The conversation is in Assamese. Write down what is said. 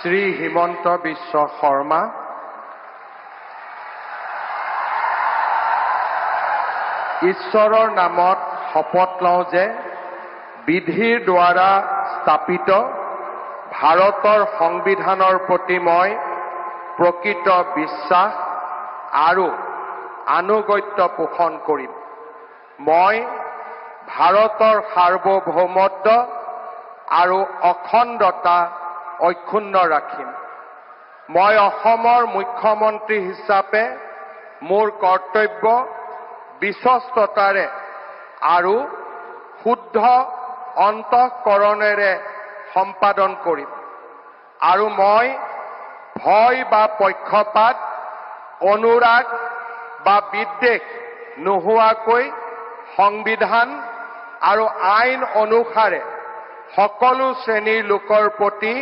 শ্ৰী হিমন্ত বিশ্ব শৰ্মা, ঈশ্বৰৰ নামত শপত লওঁ যে বিধিৰ দ্বাৰা স্থাপিত ভাৰতৰ সংবিধানৰ প্ৰতি মই প্ৰকৃত বিশ্বাস আৰু আনুগত্য পোষণ কৰিম। মই ভাৰতৰ সাৰ্বভৌমত্ব আৰু অখণ্ডতা অক্ষুণ্ণ ৰাখিম। মই অসমৰ মুখ্যমন্ত্ৰী হিচাপে মোৰ কৰ্তব্য বিশ্বস্ততাৰে আৰু শুদ্ধ অন্তঃকৰণেৰে সম্পাদন কৰিম আৰু মই ভয় বা পক্ষপাত, অনুৰাগ বা বিদ্বেষ নোহোৱাকৈ সংবিধান আৰু আইন অনুসাৰে সকলো শ্ৰেণীৰ লোকৰ প্ৰতি